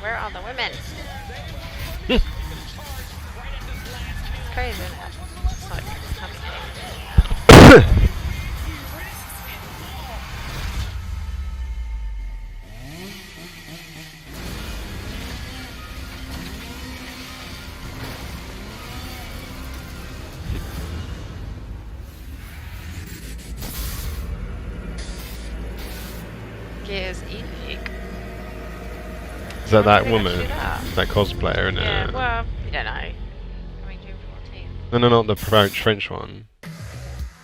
Where are the women? It's crazy, isn't it? It's like coming. Gears ELeague. Is that woman? That cosplayer, isn't it? Yeah, well, you don't know. Coming June 14th. No, not the French one.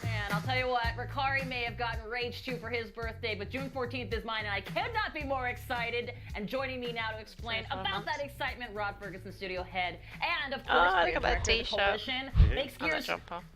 Man, I'll tell you what, Ricari may have gotten Rage 2 for his birthday, but June 14th is mine, and I cannot be more excited. And joining me now to explain about that excitement, Rod Ferguson, studio head, and of course, look at that t-shirt. Coalition, makes Gears.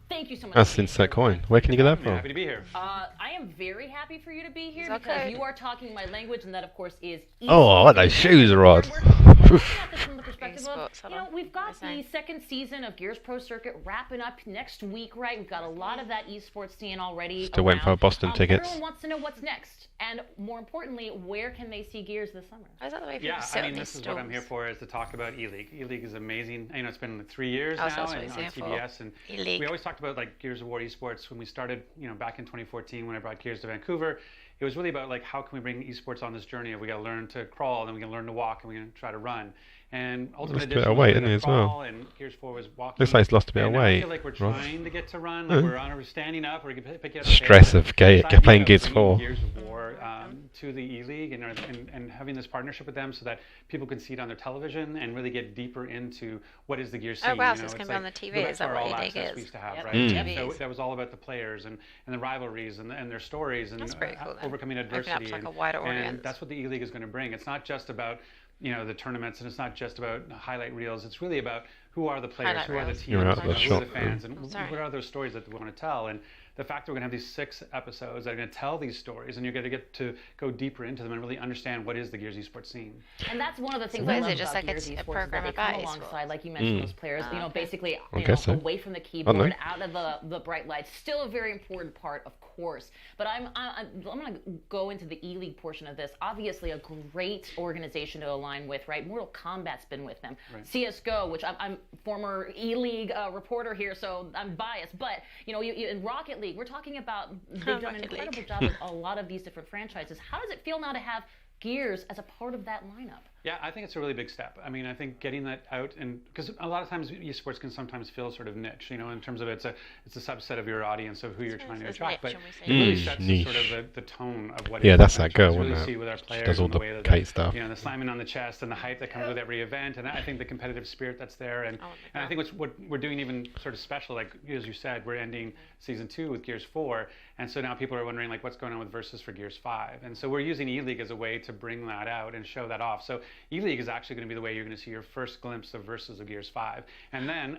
Thank you so much. That's Insert Coin. Where can you get that from? Happy to be here. I am very happy for you to be here It's because okay. you are talking my language, and that, of course, is Oh, I like those shoes, Rod. From the perspective of, we've got the second season of Gears Pro Circuit wrapping up next week, right? We've got a lot of that esports scene already. Still waiting for Boston tickets. Everyone wants to know what's next, and more importantly, where can they see Gears this summer? Is that the way Yeah, I mean, this is what I'm here for, is to talk about ELeague. ELeague is amazing. You know, it's been like 3 years now that's what and it's on here for. TBS, and ELeague. we always talked about like Gears of War esports when we started. You know, back in 2014 when I brought Gears to Vancouver. It was really about like how can we bring esports on this journey? We got to learn to crawl, then we can learn to walk, and we're going to try to run. And Ultimate Lost a bit Edition of weight, was didn't he, as well? and Gears 4 was walking. Looks like he's lost a bit of and I weight, feel like we're Rod. trying to get to run. Like we're standing up, or we can pick it up. Stress of playing Gears 4. Gears of War to the ELeague and having this partnership with them so that people can see it on their television and really get deeper into what is the Gears scene. Oh wow, you so know, it's going it's to be on the TV, is that what all ELeague access we is? used to have, Yep. right? Mm. So that was all about the players and the rivalries and their stories and That's pretty cool, then. overcoming Open up adversity. to, like, a wider and audience. that's what the ELeague is going to bring. It's not just about the tournaments, and it's not just about highlight reels. It's really about who are the players, Highlight who are the reels. teams, You're out of the who are the shot, fans, and sorry. what are those stories that we want to tell. And the fact that we're going to have these 6 episodes that are going to tell these stories, and you're going to get to go deeper into them and really understand what is the Gears esports scene. And that's one of the things what I is love it, just about like Gears a esports, is program that they come about alongside, like you mentioned, those players, basically guess so. away from the I don't know. keyboard, out of the bright lights. Still a very important part, of course. But I'm going to go into the ELeague portion of this. Obviously, a great organization to align with, right? Mortal Kombat's been with them. Right. CS:GO, which I'm former ELeague reporter here, so I'm biased. But in Rocket League, we're talking about they've done an Rocket League. incredible job with a lot of these different franchises. How does it feel now to have Gears as a part of that lineup? Yeah, I think it's a really big step. I mean, I think getting that out, and because a lot of times esports can sometimes feel sort of niche, in terms of it's a subset of your audience of who you're trying to It's attract. niche, But and we it really say sets niche. sort of the tone of what. Yeah, is that's the that girl, franchise. isn't Really it? see with our She players does all and the the way that Kate stuff. the slamming on the chest and the hype that comes with every event, and I think the competitive spirit that's there, and I think what we're doing even sort of special, like as you said, we're ending season 2 with Gears 4, and so now people are wondering like what's going on with Versus for Gears 5, and so we're using ELeague as a way to bring that out and show that off. So ELeague is actually going to be the way you're going to see your first glimpse of Versus of Gears 5, and then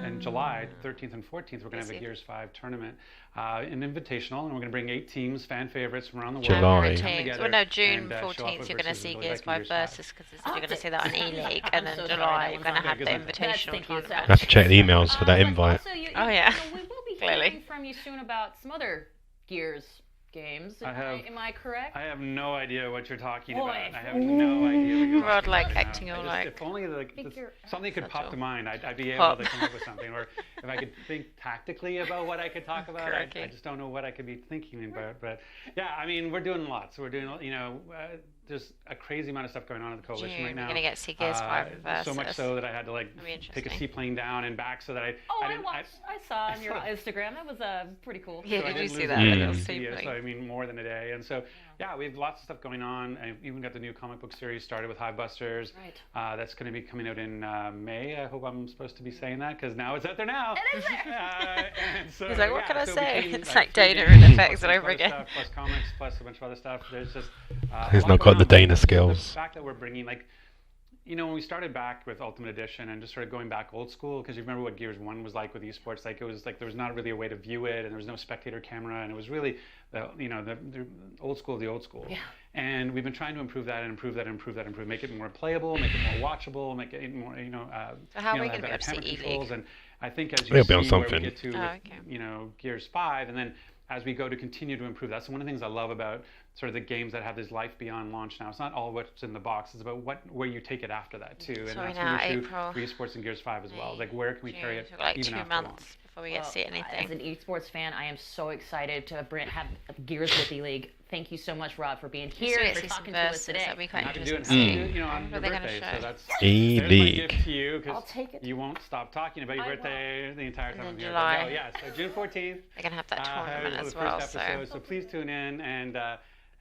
in July 13th and 14th we're going to have a Gears 5 tournament, an invitational, and we're going to bring 8 teams, fan favorites from around the world. July. come Teams. together Well, no, June and, show off 14th what you're going to Versus see is really Gears like 5 in Gears Versus, because you're going to see that on ELeague, I'm and then so July sorry, you're going to that have the one's not- invitational Thank you. tournament. I have to check the emails for that But invite. also, Oh, yeah. we will be Clearly. hearing from you soon about some other Gears games. Am I correct? I have no idea what you're talking Boy. about. I have no idea what you're Rod, talking like, about right acting now. all I just- like if only Figure something could Such pop a to mind, I'd be able pop. to come up with something. Or if I could think tactically about what I could talk about, I Crikey. just don't know what I could be thinking about. But yeah, I mean, we're doing lots. We're doing, there's a crazy amount of stuff going on at the coalition June, right now. we're going to get to see Gears 5 So much Versus. so that I had to like That'll be take a interesting. seaplane down and back so that I didn't. I saw on your Instagram. That was pretty cool. Yeah, So I did you didn't see lose that? any That of was the super. so I mean more than a day, and so yeah, we have lots of stuff going on. I even got the new comic book series started with Hivebusters. Right. That's going to be coming out in May. I hope I'm supposed to be saying that because now it's out there now. It is there. And so, He's like, what yeah, can I so say? between, It's like 3 Dana games, and effects plus all a over bunch of again. stuff, plus comics, plus a bunch of other stuff. There's just He's a not lot got going the on. Dana The skills. fact that we're bringing like. When we started back with Ultimate Edition and just started going back old school, because you remember what Gears 1 was like with esports, like it was like there was not really a way to view it, and there was no spectator camera, and it was really the old school of the old school. Yeah. And we've been trying to improve that and improve that and improve that and improve, make it more playable, make it more watchable, make it more, So how are we have going to be better able to see camera ELeague? controls. And I think as you We'll see be on where we something. get to Oh, okay. Gears 5, and then as we go to continue to improve. That's one of the things I love about sort of the games that have this life beyond launch now. It's not all what's in the box. It's about where you take it after that too. And Sorry, that's now, going to be true April, for esports and Gears 5 as well. Like where can we carry it like even 2 after months launch? before we get to see anything. As an esports fan, I am so excited to have Gears with ELeague. Thank you so much, Rod, for being here and for talking to us today. That'd be quite Happy to do it. interesting. Happy to do it, you know, on your What are they gonna birthday. show? So that's ELeague. there's my gift to you I'll because take it. you won't stop talking about your I birthday the entire time And I'm then here. July. But no, yeah, so June 14th. They're gonna have that for tournament as the well. first episode. So please tune in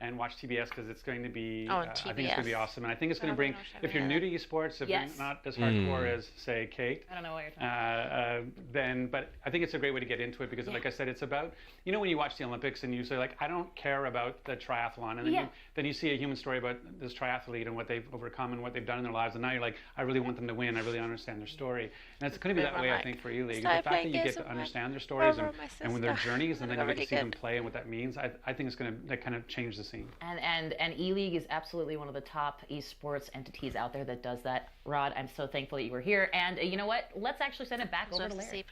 and watch TBS because it's going to be. On I think it's going to be TBS. awesome, and I think it's going to Oh, bring. gosh, I If you're haven't new to esports, if Yes. you're not as hardcore as say Kate, I don't know what you're talking about. then, but I think it's a great way to get into it because, like I said, it's about, you know, when you watch the Olympics and you say, like, I don't care about the triathlon, and then you see a human story about this triathlete and what they've overcome and what they've done in their lives, and now you're like, I really want them to win. I really understand their story, and it's going to be that way, I think, for ELeague. The fact that you get to understand their stories and when their journeys, and then you get to see them play and what that means, I think it's going to kind of change the scene. And ELeague is absolutely one of the top esports entities out there that does that. Rod, I'm so thankful that you were here. And you know what? Let's actually send it back over to Larry.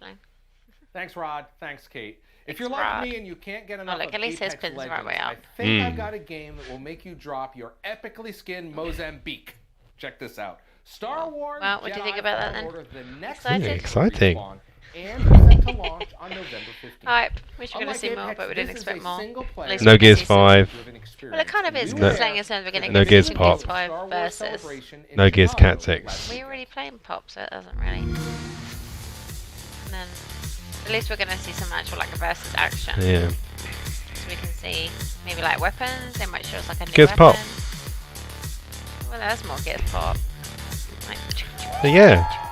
Thanks, Rod. Thanks, Kate. If Thanks, you're like Rod. me and you can't get enough look, of at least his Apex pin's the Legends, right way out. I think I've got a game that will make you drop your epically skinned Mozambique. Check this out. Star Wars Well, what do you think Jedi about that Fallen then? Order, the next Excited? major Exciting. respawn, and is set to launch on November 15th. Hype. Wish we were gonna Unlike see more, Apex, but we didn't this is expect a more. single-player, At least No we can Gears see some. 5. Well, it kind of is No. because saying it's in the beginning. No because Gears it's Pop. Gears 5 Star Wars versus. Celebration in No Gears Chicago Cat 6. last We're already playing Pop, so it doesn't really. And then at least we're gonna see some actual like versus action. Yeah. So we can see maybe like weapons. They might show us like a new Gears weapon. Pop. Well, there's more Gears Pop. Like, But yeah.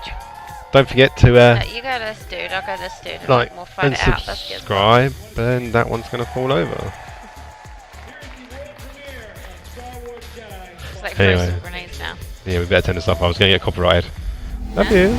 Don't forget to you go to this dude, I'll go to this dude, and like we'll fight and it out. That's Gears Pop. subscribe, and that one's gonna fall over. It's like Anyway. frozen grenades now. Yeah, we better turn this off. I was gonna get copyrighted. Love you.